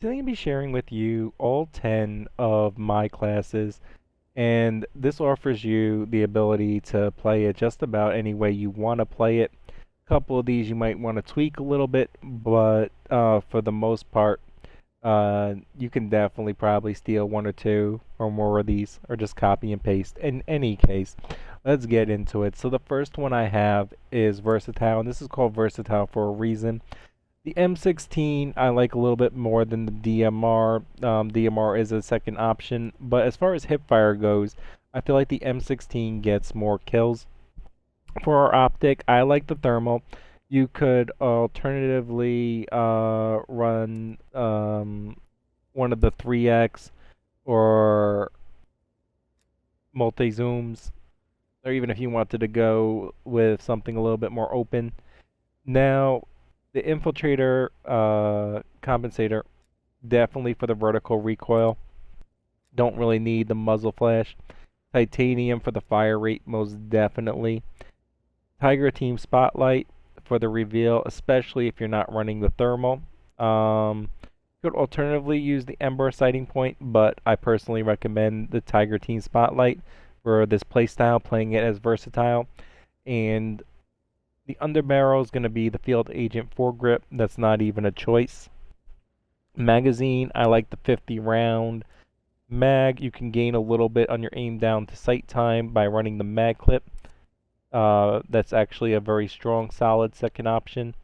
Today I'm going to be sharing with you all 10 of my classes, and this offers you the ability to play it just about any way you want to play it. A couple of these you might want to tweak a little bit, but for the most part, you can definitely probably steal one or two or more of these, or just copy and paste. In any case, let's get into it. So the first one I have is Versatile, and this is called Versatile for a reason. The M16 I like a little bit more than the DMR. DMR is a second option, but as far as hipfire goes, I feel like the M16 gets more kills. For our optic, I like the thermal. You could alternatively run one of the 3x or multi zooms, or even if you wanted to go with something a little bit more open. Now, the infiltrator compensator, definitely for the vertical recoil. Don't really need the muzzle flash. Titanium for the fire rate, most definitely. Tiger Team Spotlight for the reveal, especially if you're not running the thermal. Could alternatively use the Ember sighting point, but I personally recommend the Tiger Team Spotlight for this playstyle, playing it as versatile. And the underbarrel is going to be the Field Agent foregrip. That's not even a choice. Magazine, I like the 50 round mag. You can gain a little bit on your aim down to sight time by running the mag clip. That's actually a very strong, solid second option.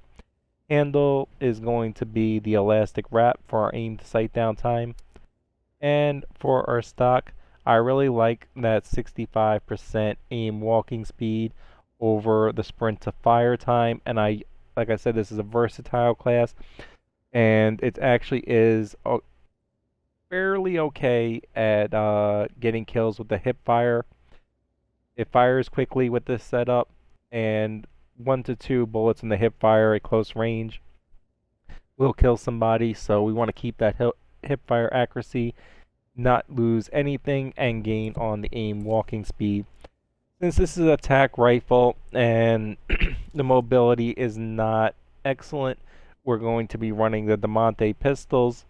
Handle is going to be the elastic wrap for our aim to sight down time. And for our stock, I really like that 65% aim walking speed over the sprint to fire time. And like I said, this is a versatile class, and it actually is fairly okay at getting kills with the hip fire. It fires quickly with this setup, and 1 to 2 bullets in the hip fire at close range will kill somebody. So we want to keep that hip fire accuracy, not lose anything, and gain on the aim walking speed. Since this is an attack rifle and the mobility is not excellent, we're going to be running the Diamante pistols.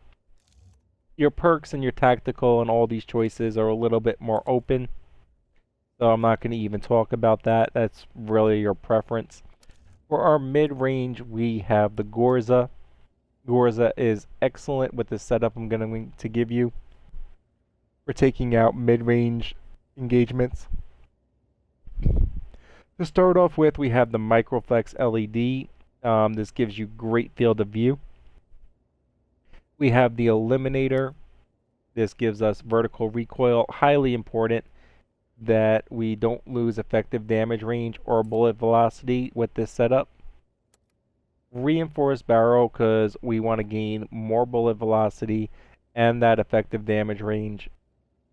Your perks and your tactical and all these choices are a little bit more open, so I'm not going to even talk about that. That's really your preference. For our mid-range, we have the Gorza. Gorza is excellent with the setup I'm going to give you. We're taking out mid-range engagements. To start off with, we have the Microflex LED. This gives you great field of view. We have the Eliminator. This gives us vertical recoil. Highly important that we don't lose effective damage range or bullet velocity with this setup. Reinforced barrel, because we want to gain more bullet velocity and that effective damage range.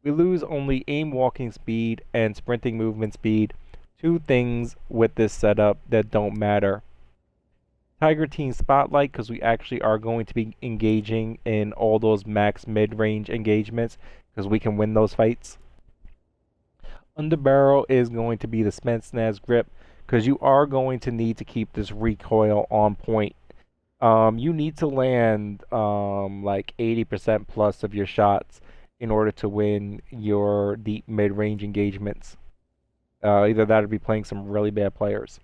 We lose only aim walking speed and sprinting movement speed. Two things with this setup that don't matter. Tiger Team Spotlight, because we actually are going to be engaging in all those max mid-range engagements, because we can win those fights. Underbarrel is going to be the Spetsnaz grip, because you are going to need to keep this recoil on point. You need to land like 80% plus of your shots in order to win your deep mid-range engagements. Either that or be playing some really bad players.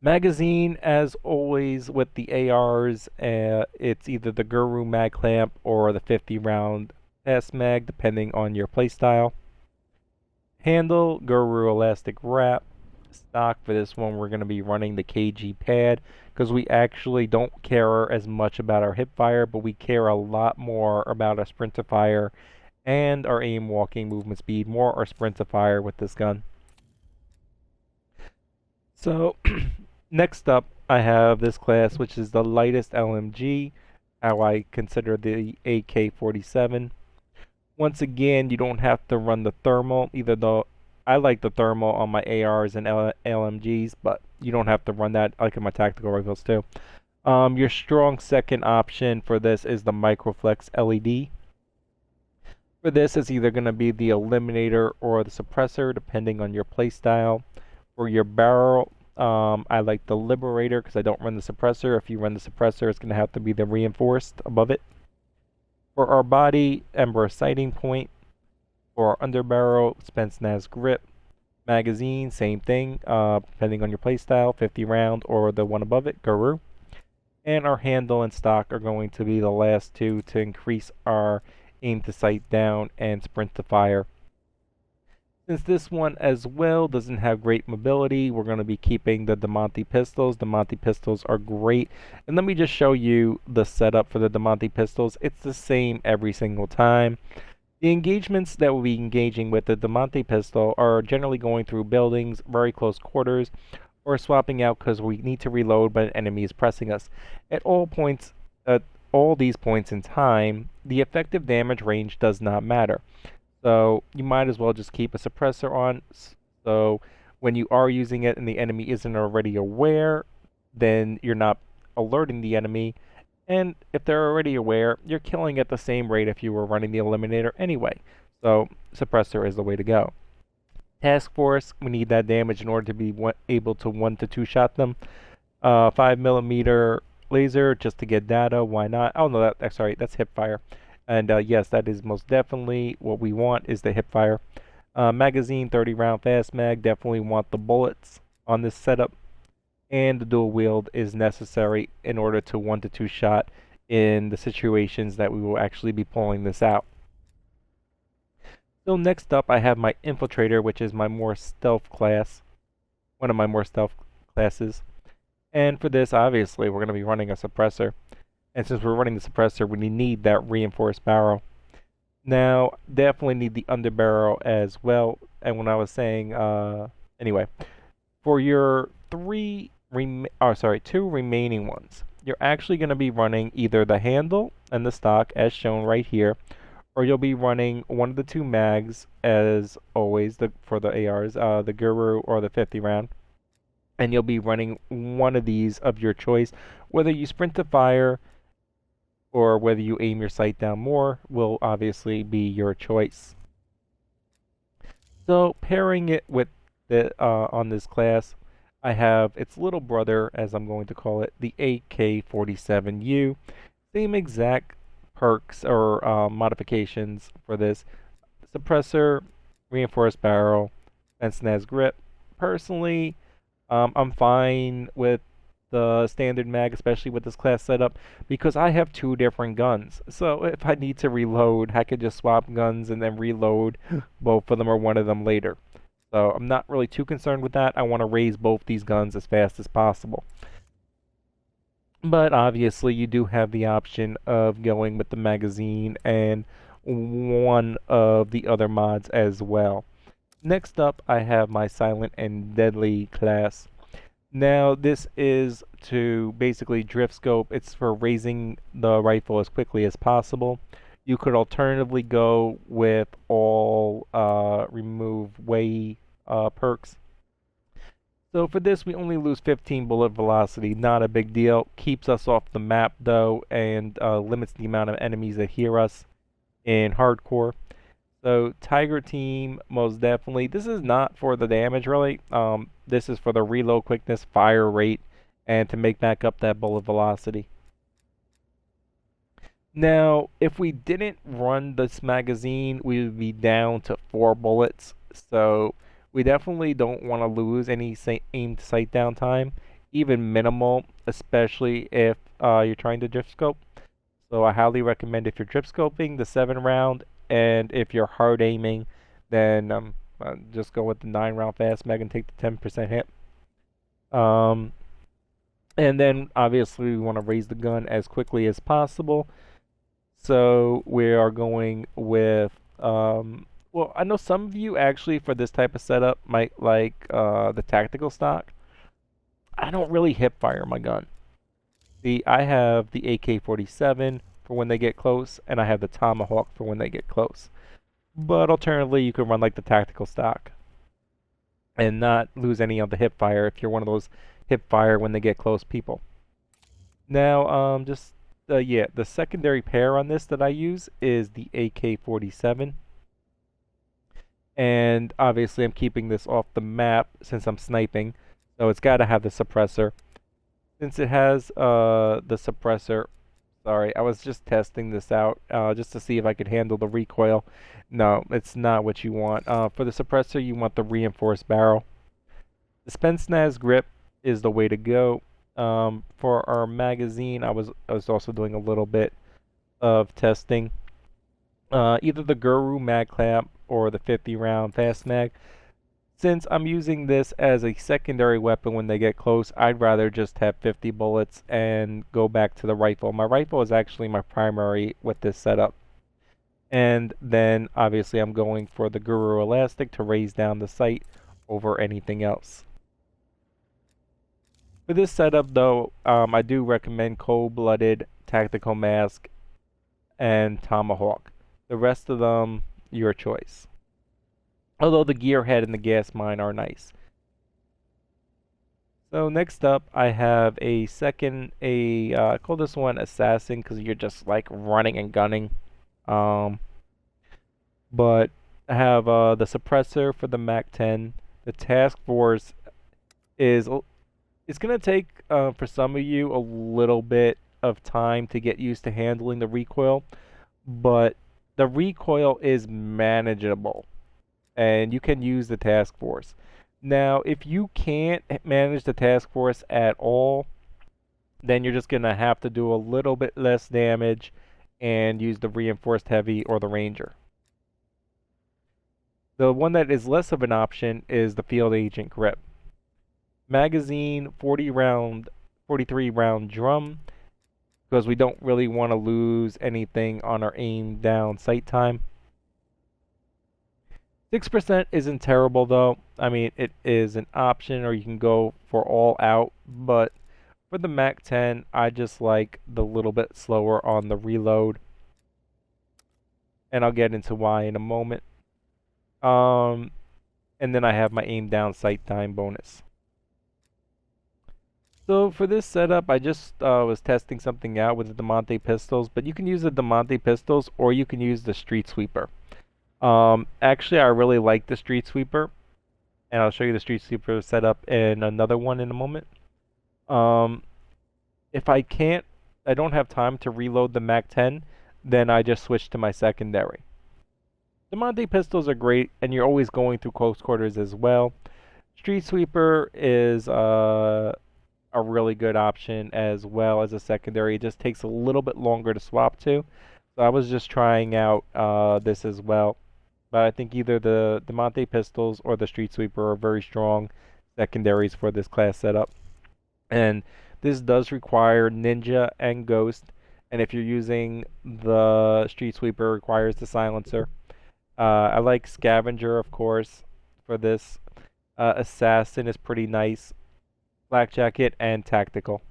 Magazine, as always with the ARs, it's either the Guru mag clamp or the 50 round S mag, depending on your playstyle. Handle, Guru elastic wrap. Stock, for this one, we're going to be running the KG pad, because we actually don't care as much about our hip fire, but we care a lot more about our sprint to fire and our aim walking movement speed, more our sprint to fire with this gun. So next up, I have this class, which is the lightest LMG, how I consider the AK-47. Once again, you don't have to run the thermal, either though I like the thermal on my ARs and LMGs, but you don't have to run that. I like in my tactical rifles too. Your strong second option for this is the Microflex LED. For this, it's either going to be the Eliminator or the Suppressor, depending on your playstyle. For your barrel, I like the Liberator because I don't run the Suppressor. If you run the Suppressor, it's going to have to be the Reinforced above it. For our body, Ember Sighting Point. For our underbarrel, Spence Naz Grip. Magazine, same thing, depending on your playstyle, 50 round or the one above it, Guru. And our handle and stock are going to be the last two to increase our aim to sight down and sprint to fire. Since this one as well doesn't have great mobility, we're going to be keeping the Diamante pistols. Diamante pistols are great. And let me just show you the setup for the Diamante pistols. It's the same every single time. The engagements that we'll be engaging with the Diamante pistol are generally going through buildings, very close quarters, or swapping out because we need to reload but an enemy is pressing us. At all these points in time, the effective damage range does not matter. So you might as well just keep a suppressor on. So when you are using it and the enemy isn't already aware, then you're not alerting the enemy. And if they're already aware, you're killing at the same rate if you were running the eliminator anyway. So suppressor is the way to go. Task force, we need that damage in order to be able to 1 to 2 shot them. 5mm laser just to get data. Why not? Oh no, sorry, that's hip fire. And yes, that is most definitely what we want is the hip fire. Magazine, 30 round fast mag. Definitely want the bullets on this setup. And the dual wield is necessary in order to 1 to 2 shot in the situations that we will actually be pulling this out. So next up, I have my infiltrator, which is my more stealth class. One of my more stealth classes. And for this, obviously, we're going to be running a suppressor. And since we're running the suppressor, we need that reinforced barrel. Now, definitely need the underbarrel as well. And when I was saying, anyway, for your two remaining ones, you're actually going to be running either the handle and the stock as shown right here, or you'll be running one of the two mags as always for the ARs, the Guru or the 50 round. And you'll be running one of these of your choice. Whether you sprint to fire or whether you aim your sight down more will obviously be your choice. So pairing it with the on this class, I have its little brother, as I'm going to call it, the AK-47U. Same exact perks or modifications for this. Suppressor, reinforced barrel, and SNAS grip. Personally, I'm fine with the standard mag, especially with this class setup, because I have two different guns. So if I need to reload, I could just swap guns and then reload both of them or one of them later. So I'm not really too concerned with that. I want to raise both these guns as fast as possible. But obviously you do have the option of going with the magazine and one of the other mods as well. Next up, I have my Silent and Deadly class. Now, this is to basically drift scope. It's for raising the rifle as quickly as possible. You could alternatively go with all remove way perks. So for this, we only lose 15 bullet velocity. Not a big deal. Keeps us off the map, though, and limits the amount of enemies that hear us in hardcore. So Tiger Team, most definitely. This is not for the damage, really. This is for the reload quickness, fire rate, and to make back up that bullet velocity. Now, if we didn't run this magazine, we would be down to 4 bullets. So we definitely don't want to lose any aim sight down time, even minimal, especially if you're trying to drift scope. So I highly recommend if you're drift scoping the 7 round. And if you're hard aiming, then just go with the 9 round fast mag and take the 10% hit. And then obviously we want to raise the gun as quickly as possible. So we are going with, well, I know some of you actually for this type of setup might like the tactical stock. I don't really hip fire my gun. See, I have the AK-47 for when they get close, and I have the Tomahawk for when they get close. But alternatively, you can run like the tactical stock and not lose any of the hip fire if you're one of those hip fire when they get close people. Now, the secondary pair on this that I use is the AK-47. And obviously I'm keeping this off the map since I'm sniping, so it's got to have the suppressor. Since it has the suppressor, Sorry, I was just testing this out just to see if I could handle the recoil. No, it's not what you want. For the suppressor, you want the reinforced barrel. The Spensnaz grip is the way to go. For our magazine, I was also doing a little bit of testing. Either the Guru mag clamp or the 50 round fast mag. Since I'm using this as a secondary weapon when they get close, I'd rather just have 50 bullets and go back to the rifle. My rifle is actually my primary with this setup. And then obviously I'm going for the Guru Elastic to raise down the sight over anything else. For this setup though, I do recommend Cold-Blooded, Tactical Mask, and Tomahawk. The rest of them, your choice. Although the Gearhead and the Gas Mine are nice. So next up, I have I call this one Assassin because you're just like running and gunning. But I have the Suppressor for the MAC-10. The Task Force it's gonna take for some of you a little bit of time to get used to handling the recoil, but the recoil is manageable. And you can use the task force. Now, if you can't manage the task force at all, then you're just going to have to do a little bit less damage and use the reinforced heavy or the ranger. The one that is less of an option is the field agent grip. Magazine 43 round drum, because we don't really want to lose anything on our aim down sight time. 6% isn't terrible though. I mean, it is an option, or you can go for all out, but for the MAC-10, I just like the little bit slower on the reload. And I'll get into why in a moment. And then I have my aim down sight time bonus. So for this setup, I just was testing something out with the Diamante pistols, but you can use the Diamante pistols or you can use the Streetsweeper. Actually, I really like the Streetsweeper, and I'll show you the Streetsweeper setup in another one in a moment. If I don't have time to reload the MAC-10, then I just switch to my secondary. The Diamante pistols are great, and you're always going through close quarters as well. Streetsweeper is a really good option as well as a secondary. It just takes a little bit longer to swap to. So I was just trying out this as well. But I think either the Diamante pistols or the Streetsweeper are very strong secondaries for this class setup. And this does require Ninja and Ghost. And if you're using the Streetsweeper, it requires the silencer. I like Scavenger, of course, for this. Assassin is pretty nice. Black Jacket and Tactical.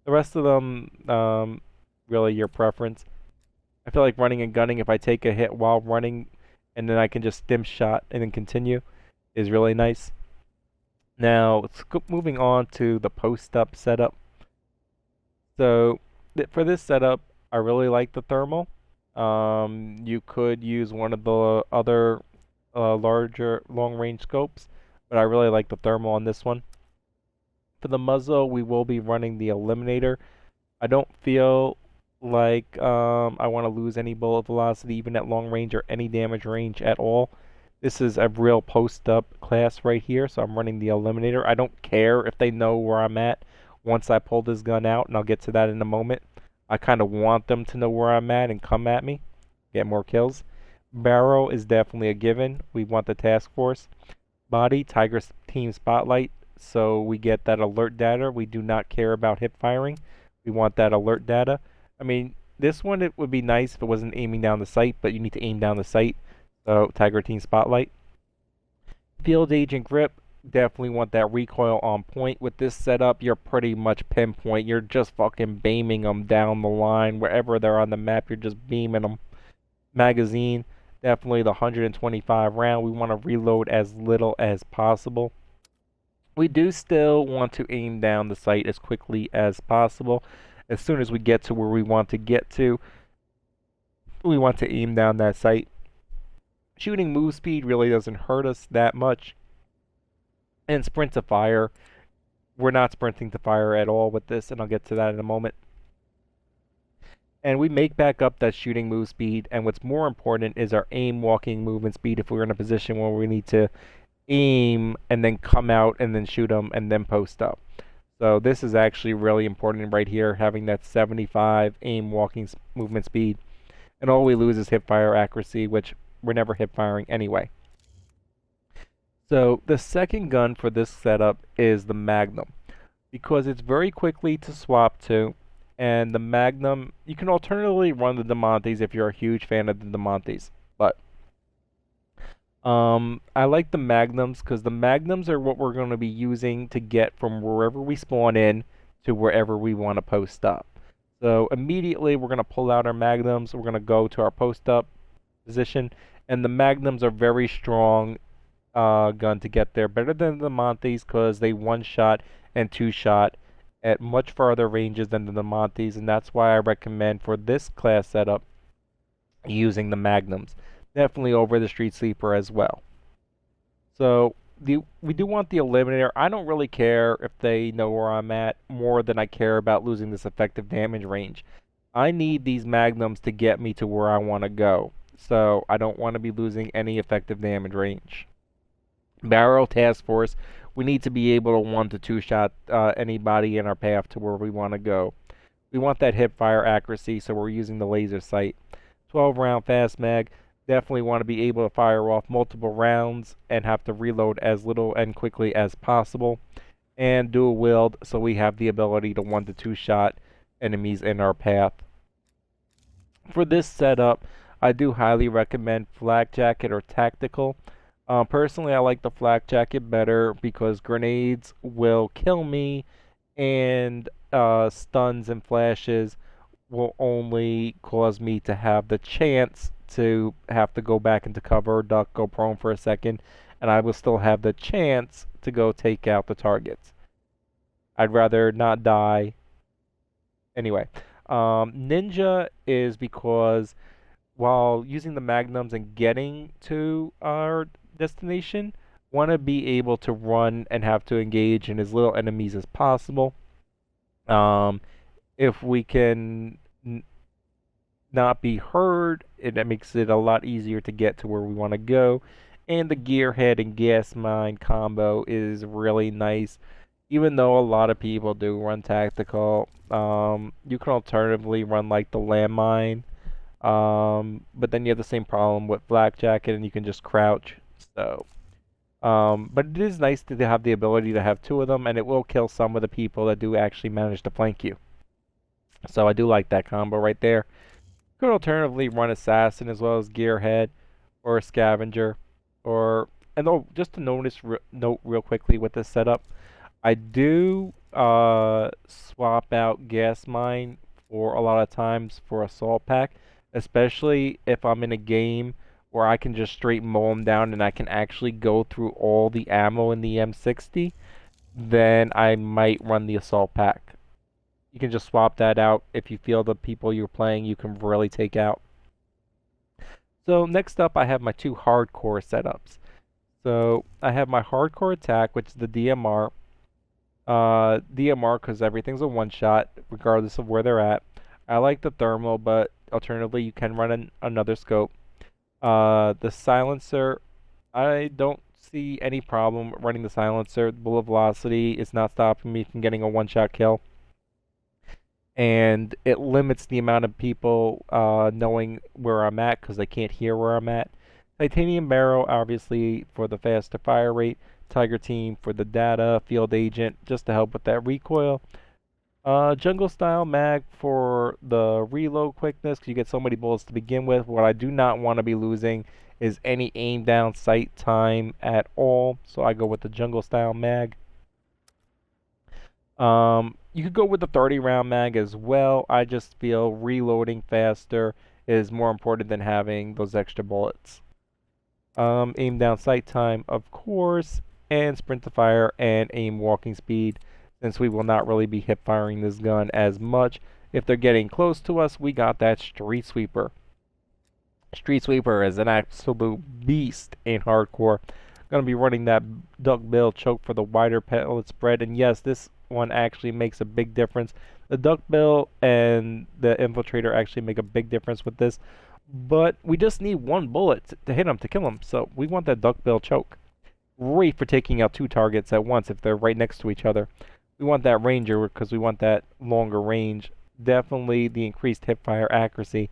The rest of them, really your preference. I feel like running and gunning, if I take a hit while running and then I can just stim shot and then continue, is really nice. Now, moving on to the post-up setup. So, for this setup, I really like the thermal. You could use one of the other larger long-range scopes, but I really like the thermal on this one. For the muzzle, we will be running the Eliminator. I don't feel like I want to lose any bullet velocity, even at long range or any damage range at all. This is a real post-up class right here, so I'm running the Eliminator. I don't care if they know where I'm at once I pull this gun out, and I'll get to that in a moment. I kind of want them to know where I'm at and come at me, get more kills. Barrel is definitely a given. We want the task force. Body, Tiger Team Spotlight, so we get that alert data. We do not care about hip firing. We want that alert data. I mean, this one, it would be nice if it wasn't aiming down the sight, but you need to aim down the sight. So, Tiger Team Spotlight. Field Agent Grip, definitely want that recoil on point. With this setup, you're pretty much pinpoint. You're just fucking beaming them down the line. Wherever they're on the map, you're just beaming them. Magazine, definitely the 125 round. We want to reload as little as possible. We do still want to aim down the sight as quickly as possible. As soon as we get to where we want to get to, we want to aim down that sight. Shooting move speed really doesn't hurt us that much. And sprint to fire. We're not sprinting to fire at all with this, and I'll get to that in a moment. And we make back up that shooting move speed, and what's more important is our aim walking movement speed if we're in a position where we need to aim and then come out and then shoot them and then post up. So this is actually really important right here, having that 75 aim walking movement speed. And all we lose is hip fire accuracy, which we're never hip firing anyway. So the second gun for this setup is the Magnum, because it's very quickly to swap to, and the Magnum, you can alternatively run the Diamantes if you're a huge fan of the Diamantes, but I like the Magnums because the Magnums are what we're going to be using to get from wherever we spawn in to wherever we want to post up. So immediately we're going to pull out our Magnums, we're going to go to our post up position, and the Magnums are very strong gun to get there. Better than the Montes because they one-shot and two-shot at much farther ranges than the Montes, and that's why I recommend for this class setup using the Magnums. Definitely over the Street Sweeper as well. So we do want the Eliminator. I don't really care if they know where I'm at more than I care about losing this effective damage range. I need these Magnums to get me to where I want to go, so I don't want to be losing any effective damage range. Barrel Task Force, we need to be able to 1 to 2 shot anybody in our path to where we want to go. We want that hip fire accuracy, so we're using the laser sight. 12 round fast mag, definitely want to be able to fire off multiple rounds and have to reload as little and quickly as possible. And dual wield, so we have the ability to 1 to 2 shot enemies in our path. For this setup, I do highly recommend Flak Jacket or Tactical. Personally, I like the Flak Jacket better because grenades will kill me, and stuns and flashes will only cause me to have the chance to have to go back into cover, duck, go prone for a second, and I will still have the chance to go take out the targets. I'd rather not die. Anyway, Ninja is because while using the Magnums and getting to our destination, want to be able to run and have to engage in as little enemies as possible. If we can not be heard, it makes it a lot easier to get to where we want to go. And the Gearhead and Gas Mine combo is really nice. Even though a lot of people do run Tactical, you can alternatively run like the Landmine. But then you have the same problem with Flak Jacket and you can just crouch. So, but it is nice to have the ability to have 2 of them, and it will kill some of the people that do actually manage to flank you. So I do like that combo right there. You could alternatively run Assassin as well as Gearhead or Scavenger, or just to note real quickly with this setup, I do swap out Gas Mine for a lot of times for Assault Pack, especially if I'm in a game where I can just straight mow them down and I can actually go through all the ammo in the M60, then I might run the Assault Pack. You can just swap that out if you feel the people you're playing you can really take out. So next up I have my 2 hardcore setups. So I have my hardcore attack, which is the DMR. DMR because everything's a one-shot regardless of where they're at. I like the thermal, but alternatively you can run another scope. The silencer, I don't see any problem running the silencer. Bullet velocity is not stopping me from getting a one-shot kill. And it limits the amount of people knowing where I'm at because they can't hear where I'm at. Titanium barrel, obviously, for the faster fire rate. Tiger team for the data. Field agent, just to help with that recoil. Jungle style mag for the reload quickness because you get so many bullets to begin with. What I do not want to be losing is any aim down sight time at all, so I go with the jungle style mag. You could go with the 30 round mag as well. I just feel reloading faster is more important than having those extra bullets. Aim down sight time, of course, and sprint to fire and aim walking speed, since we will not really be hip firing this gun as much. If they're getting close to us, we got that Street Sweeper. Street Sweeper is an absolute beast in hardcore. Going to be running that duck bill choke for the wider pellet spread, and yes, this one actually makes a big difference, The duckbill and the infiltrator actually make a big difference with this, but we just need one bullet to hit him, to kill him, so we want that duckbill choke. Great for taking out two targets at once if they're right next to each other. We want that ranger because we want that longer range. Definitely the increased hipfire accuracy.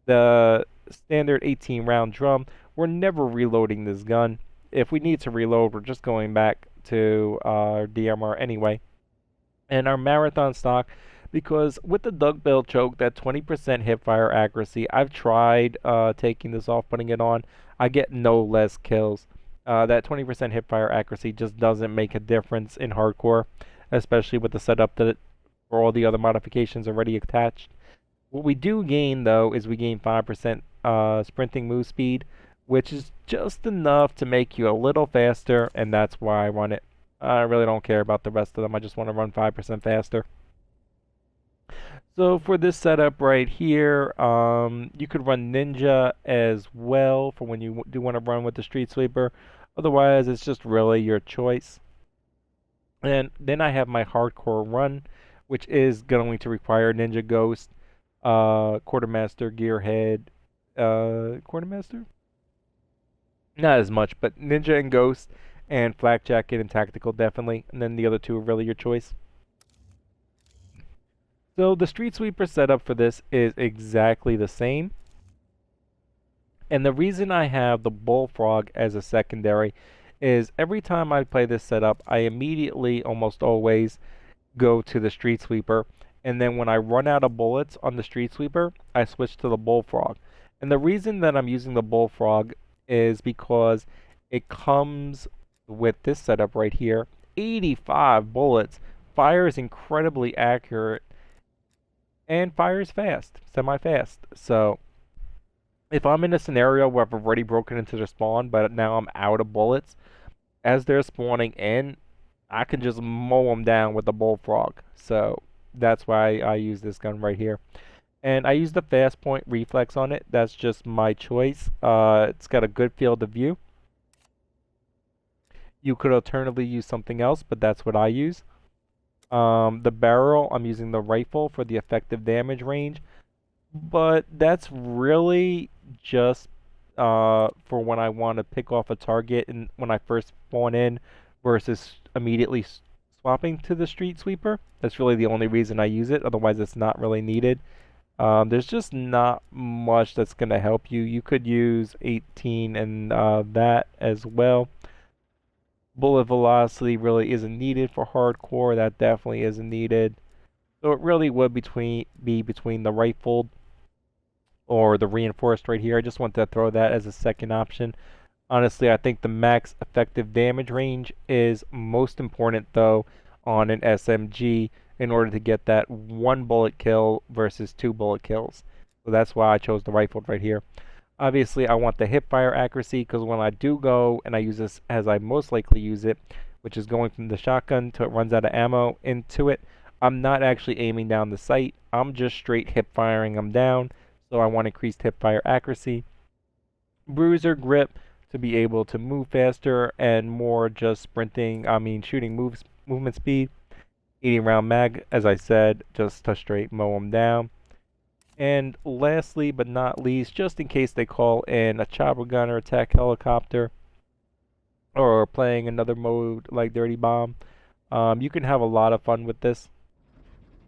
The standard 18 round drum, we're never reloading this gun. If we need to reload, we're just going back to our DMR anyway. And our marathon stock, because with the duckbill choke, that 20% hipfire accuracy, I've tried taking this off, putting it on. I get no less kills. That 20% hipfire accuracy just doesn't make a difference in hardcore, especially with the setup that for all the other modifications already attached. What we do gain, though, is we gain 5% sprinting move speed, which is just enough to make you a little faster, and that's why I run it. I really don't care about the rest of them. I just want to run 5% faster. So for this setup right here, you could run Ninja as well for when you do want to run with the Street Sweeper. Otherwise, it's just really your choice. And then I have my hardcore run, which is going to require Ninja Ghost, Quartermaster, Gearhead, Quartermaster? Not as much, but Ninja and Ghost, and Flak Jacket and Tactical definitely. And then the other two are really your choice. So the Street Sweeper setup for this is exactly the same. And the reason I have the Bullfrog as a secondary is every time I play this setup, I immediately, almost always, go to the Street Sweeper. And then when I run out of bullets on the Street Sweeper, I switch to the Bullfrog. And the reason that I'm using the Bullfrog is because it comes with this setup right here. 85 bullets, fires incredibly accurate, and fires fast, semi-fast. So if I'm in a scenario where I've already broken into their spawn, but now I'm out of bullets, as they're spawning in, I can just mow them down with the Bullfrog. So that's why I use this gun right here. And I use the fast point reflex on it. That's just my choice. It's got a good field of view. You could alternatively use something else, but that's what I use. The barrel, I'm using the rifle for the effective damage range. But that's really just for when I want to pick off a target and when I first spawn in versus immediately swapping to the Street Sweeper. That's really the only reason I use it. Otherwise, it's not really needed. There's just not much that's going to help you. You could use 18 and that as well. Bullet velocity really isn't needed for hardcore. That definitely isn't needed. So it really would be between the rifled or the reinforced right here. I just want to throw that as a second option. Honestly, I think the max effective damage range is most important, though, on an SMG in order to get that one bullet kill versus two bullet kills. So that's why I chose the rifled right here. Obviously, I want the hip fire accuracy because when I do go and I use this as I most likely use it, which is going from the shotgun till it runs out of ammo into it, I'm not actually aiming down the sight. I'm just straight hip firing them down. So I want increased hip fire accuracy. Bruiser grip to be able to move faster and more just shooting movement speed. 80 round mag, as I said, just to straight mow them down. And lastly but not least, just in case they call in a chopper gunner, attack helicopter, or playing another mode like Dirty Bomb, you can have a lot of fun with this.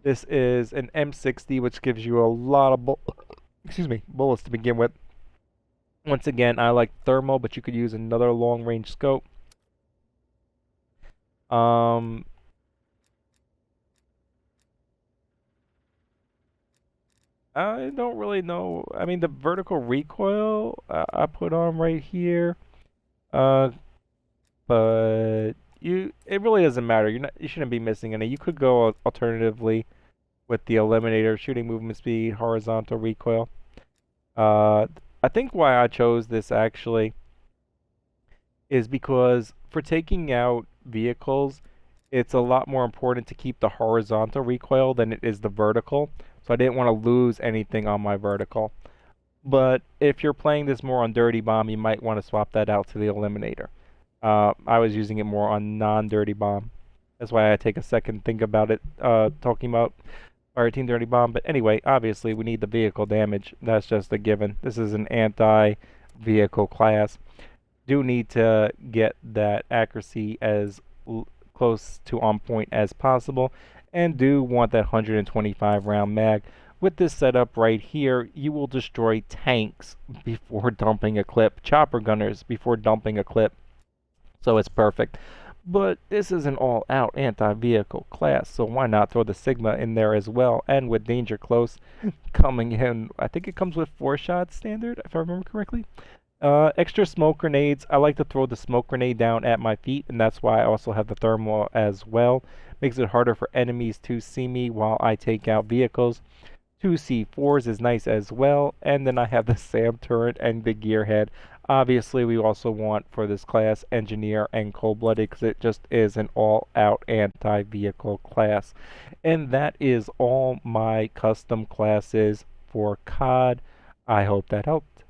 This is an M60, which gives you a lot of bullets to begin with. Once again, I like thermal, but you could use another long-range scope. I don't really know. I mean, the vertical recoil I put on right here, but it really doesn't matter. You shouldn't be missing any. You could go alternatively with the eliminator, shooting movement speed, horizontal recoil. I think why I chose this actually is because for taking out vehicles, it's a lot more important to keep the horizontal recoil than it is the vertical. So I didn't want to lose anything on my vertical. But if you're playing this more on Dirty Bomb, you might want to swap that out to the Eliminator. I was using it more on non-Dirty Bomb. That's why I take a second think about it, talking about or Team Dirty Bomb. But anyway, obviously we need the vehicle damage. That's just a given. This is an anti-vehicle class. Do need to get that accuracy as close to on point as possible, and do want that 125 round mag. With this setup right here, you will destroy tanks before dumping a clip, chopper gunners before dumping a clip, so it's perfect. But this is an all-out anti-vehicle class, so why not throw the Sigma in there as well? And with danger close coming in, I think it comes with 4 shots standard, if I remember correctly. Extra smoke grenades. I like to throw the smoke grenade down at my feet, and that's why I also have the thermal as well. Makes it harder for enemies to see me while I take out vehicles. 2 C4s is nice as well, and then I have the SAM turret and the gearhead. Obviously, we also want for this class Engineer and Cold-Blooded because it just is an all-out anti-vehicle class. And that is all my custom classes for COD. I hope that helped.